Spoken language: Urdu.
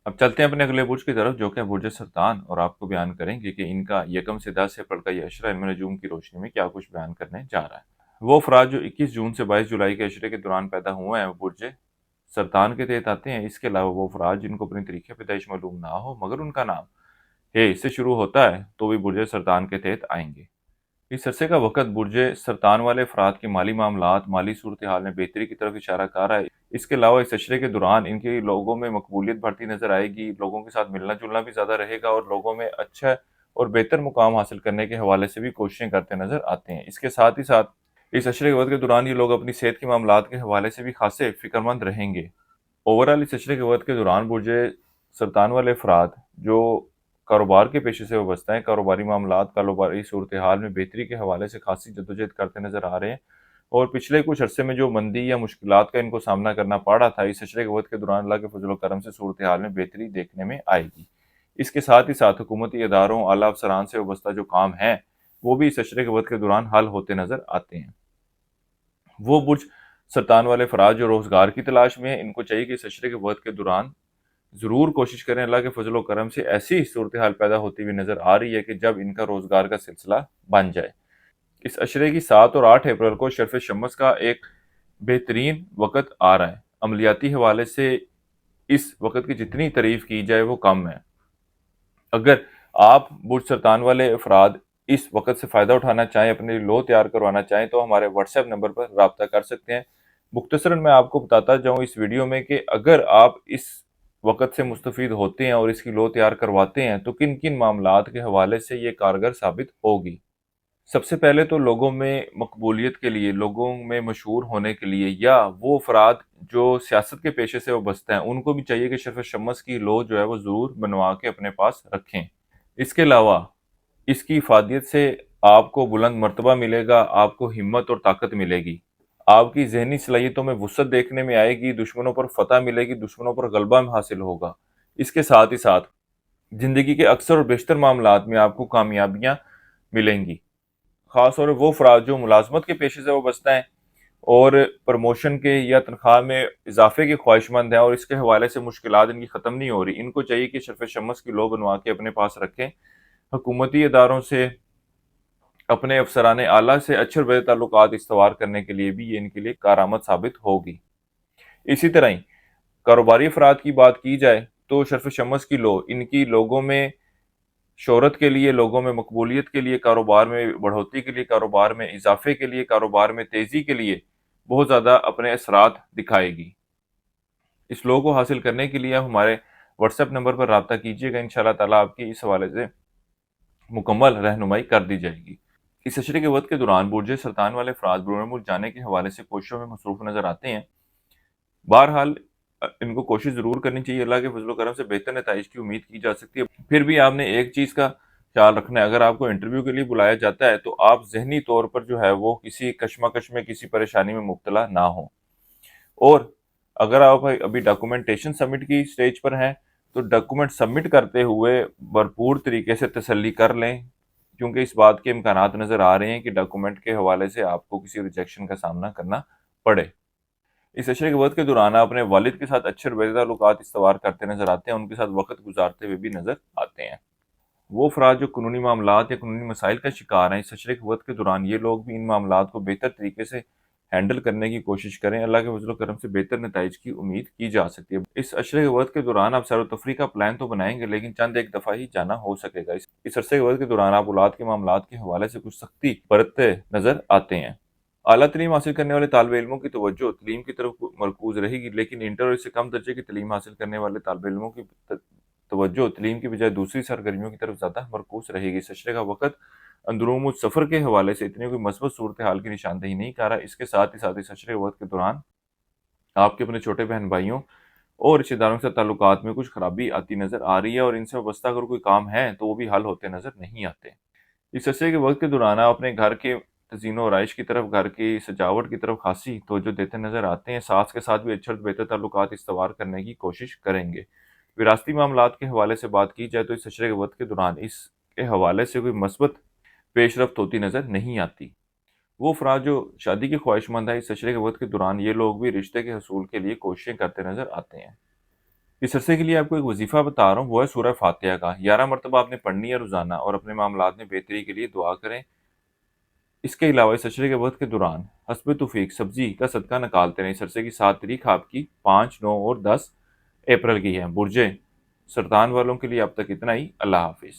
اب چلتے ہیں اپنے اگلے برج کی طرف جو کہ برج سرطان، اور آپ کو بیان کریں گے کہ ان کا 1 سے 10 اپریل کا یہ اشرہ علم نجوم کی روشنی میں کیا کچھ بیان کرنے جا رہا ہے۔ وہ افراد جو 21 جون سے 22 جولائی کے اشرے کے دوران پیدا ہوئے ہیں وہ برج سرطان کے تحت آتے ہیں۔ اس کے علاوہ وہ افراد جن کو اپنی تاریخ پیدائش معلوم نہ ہو مگر ان کا نام اس سے شروع ہوتا ہے تو بھی برج سرطان کے تحت آئیں گے۔ اس عرصے کا وقت برج سرطان والے افراد کی مالی معاملات، مالی صورتحال میں بہتری کی طرف اشارہ کر رہا ہے۔ اس کے علاوہ اس عشرے کے دوران ان کے لوگوں میں مقبولیت بڑھتی نظر آئے گی، لوگوں کے ساتھ ملنا جلنا بھی زیادہ رہے گا، اور لوگوں میں اچھا اور بہتر مقام حاصل کرنے کے حوالے سے بھی کوششیں کرتے نظر آتے ہیں۔ اس کے ساتھ ہی ساتھ اس عشرے کے وقت کے دوران یہ لوگ اپنی صحت کے معاملات کے حوالے سے بھی خاصے فکر مند رہیں گے۔ اوورآل اس عشرے کے وقت کے دوران برج سرطان والے افراد جو کاروبار کے پیشے سے وابستہ ہیں، کاروباری معاملات، کاروباری صورتحال میں بہتری کے حوالے سے خاصی جدوجہد کرتے نظر آ رہے ہیں، اور پچھلے کچھ عرصے میں جو مندی یا مشکلات کا ان کو سامنا کرنا پڑ رہا تھا، اس عشرے کے وقت کے دوران اللہ کے فضل و کرم سے صورتحال میں بہتری دیکھنے میں آئے گی۔ اس کے ساتھ ہی ساتھ حکومتی اداروں، اعلیٰ افسران سے وابستہ جو کام ہیں وہ بھی اس عشرے کے وقت کے دوران حل ہوتے نظر آتے ہیں۔ وہ برج سرطان والے افراد جو روزگار کی تلاش میں ہیں، ان کو چاہیے کہ اس عشرے کے وقت کے دوران ضرور کوشش کریں۔ اللہ کے فضل و کرم سے ایسی صورتحال پیدا ہوتی ہوئی نظر آ رہی ہے کہ جب ان کا روزگار کا سلسلہ بن جائے۔ اس عشرے کی 7 اور 8 اپریل کو شرف شمس کا ایک بہترین وقت آ رہا ہے۔ عملیاتی حوالے سے اس وقت کی جتنی تعریف کی جائے وہ کم ہے۔ اگر آپ برج سرطان والے افراد اس وقت سے فائدہ اٹھانا چاہیں، اپنے لو تیار کروانا چاہیں تو ہمارے واٹس ایپ نمبر پر رابطہ کر سکتے ہیں۔ مختصراً میں آپ کو بتاتا جاؤں اس ویڈیو میں کہ اگر آپ اس وقت سے مستفید ہوتے ہیں اور اس کی لو تیار کرواتے ہیں تو کن کن معاملات کے حوالے سے یہ کارگر ثابت ہوگی۔ سب سے پہلے تو لوگوں میں مقبولیت کے لیے، لوگوں میں مشہور ہونے کے لیے، یا وہ افراد جو سیاست کے پیشے سے وابستہ ہیں ان کو بھی چاہیے کہ شرف شمس کی لو جو ہے وہ ضرور بنوا کے اپنے پاس رکھیں۔ اس کے علاوہ اس کی افادیت سے آپ کو بلند مرتبہ ملے گا، آپ کو ہمت اور طاقت ملے گی، آپ کی ذہنی صلاحیتوں میں وسعت دیکھنے میں آئے گی، دشمنوں پر فتح ملے گی، دشمنوں پر غلبہ حاصل ہوگا۔ اس کے ساتھ ہی ساتھ زندگی کے اکثر اور بیشتر معاملات میں آپ کو کامیابیاں ملیں گی۔ خاص طور پر وہ افراد جو ملازمت کے پیشے سے وابستہ ہیں اور پروموشن کے یا تنخواہ میں اضافے کے خواہش مند ہیں اور اس کے حوالے سے مشکلات ان کی ختم نہیں ہو رہی، ان کو چاہیے کہ شرف شمس کی لو بنوا کے اپنے پاس رکھیں۔ حکومتی اداروں سے، اپنے افسران اعلیٰ سے اچھے اور بہتر تعلقات استوار کرنے کے لیے بھی یہ ان کے لیے کارآمد ثابت ہوگی۔ اسی طرح ہی کاروباری افراد کی بات کی جائے تو شرف شمس کی لو ان کی لوگوں میں شہرت کے لیے، لوگوں میں مقبولیت کے لیے، کاروبار میں بڑھوتری کے لیے، کاروبار میں اضافے کے لیے، کاروبار میں تیزی کے لیے بہت زیادہ اپنے اثرات دکھائے گی۔ اس لو کو حاصل کرنے کے لیے آپ ہمارے واٹس ایپ نمبر پر رابطہ کیجیے گا، انشاءاللہ تعالیٰ آپ کی اس حوالے سے مکمل رہنمائی کر دی جائے گی۔ اس عشرے کے وقت کے دوران برج سرطان والے افراد بیرون ملک جانے کے حوالے سے کوششوں میں مصروف نظر آتے ہیں۔ بہرحال ان کو کوشش ضرور کرنی چاہیے، اللہ کے فضل و کرم سے بہتر نتائج کی امید کی جا سکتی ہے۔ پھر بھی آپ نے ایک چیز کا خیال رکھنا ہے، اگر آپ کو انٹرویو کے لیے بلایا جاتا ہے تو آپ ذہنی طور پر جو ہے وہ کسی کشمکش میں، کسی پریشانی میں مبتلا نہ ہوں، اور اگر آپ ابھی ڈاکومنٹیشن سبمٹ کی سٹیج پر ہیں تو ڈاکومنٹ سبمٹ کرتے ہوئے بھرپور طریقے سے تسلی کر لیں، کیونکہ اس بات کے امکانات نظر آ رہے ہیں کہ ڈاکومنٹ کے حوالے سے آپ کو کسی ریجیکشن کا سامنا کرنا پڑے۔ اس عشرے کے وقت کے دوران آپ اپنے والد کے ساتھ اچھے اور بہتر تعلقات استوار کرتے نظر آتے ہیں، ان کے ساتھ وقت گزارتے ہوئے بھی نظر آتے ہیں۔ وہ افراد جو قانونی معاملات یا قانونی مسائل کا شکار ہیں، اس عشرے کے وقت کے دوران یہ لوگ بھی ان معاملات کو بہتر طریقے سے ہینڈل کرنے کی کوشش کریں، اللہ کے فضل و کرم سے بہتر نتائج کی امید کی جا سکتی ہے۔ اس عشرے کے وقت کے دوران آپ سیر و تفریح کا پلان تو بنائیں گے لیکن چند ایک دفعہ ہی جانا ہو سکے گا۔ اس عرصے کے وقت کے دوران آپ اولاد کے معاملات کے حوالے سے کچھ سختی برتتے نظر آتے ہیں۔ اعلیٰ تعلیم حاصل کرنے والے طالب علموں کی توجہ تعلیم کی طرف مرکوز رہے گی، لیکن انٹر اور اس سے کم درجے کی تعلیم حاصل کرنے والے طالب علموں کی توجہ تعلیم کی بجائے دوسری سرگرمیوں کی طرف زیادہ مرکوز رہے گی۔ اس عشرے کا وقت اندرون سفر کے حوالے سے اتنی کوئی مثبت صورتحال کی نشاندہی نہیں کر رہا۔ اس کے ساتھ ہی ساتھ اس عشرے وقت کے دوران آپ کے اپنے چھوٹے بہن بھائیوں اور رشتہ داروں کے ساتھ تعلقات میں کچھ خرابی آتی نظر آ رہی ہے، اور ان سے وابستہ اگر کوئی کام ہے تو وہ بھی حل ہوتے نظر نہیں آتے۔ اس عرصے کے وقت کے دوران آپ اپنے گھر کے تزئین و آرائش کی طرف، گھر کی سجاوٹ کی طرف خاصی توجہ دیتے نظر آتے ہیں۔ ساس کے ساتھ بھی اچھے اور بہتر تعلقات استوار کرنے کی کوشش کریں گے۔ وراثتی معاملات کے حوالے سے بات کی جائے تو اس عشرے کے وقت کے دوران اس کے حوالے سے کوئی مثبت پیش رفت ہوتی نظر نہیں آتی۔ وہ افراد جو شادی کی خواہش مند ہیں، اس عشرے کے وقت کے دوران یہ لوگ بھی رشتے کے حصول کے لیے کوششیں کرتے نظر آتے ہیں۔ اس عرصے کے لیے آپ کو ایک وظیفہ بتا رہا ہوں، وہ ہے سورہ فاتحہ کا 11 مرتبہ آپ نے پڑھنی ہے روزانہ، اور اپنے معاملات میں بہتری کے لیے دعا کریں۔ اس کے علاوہ اس عشرے کے وقت کے دوران حسب توفیق سبزی کا صدقہ نکالتے رہیں۔ اس عرصے کی 7 تاریخ آپ کی 5، 9 اور 10 اپریل کی ہے۔ برج سرطان والوں کے لیے اب تک اتنا ہی۔ اللہ حافظ۔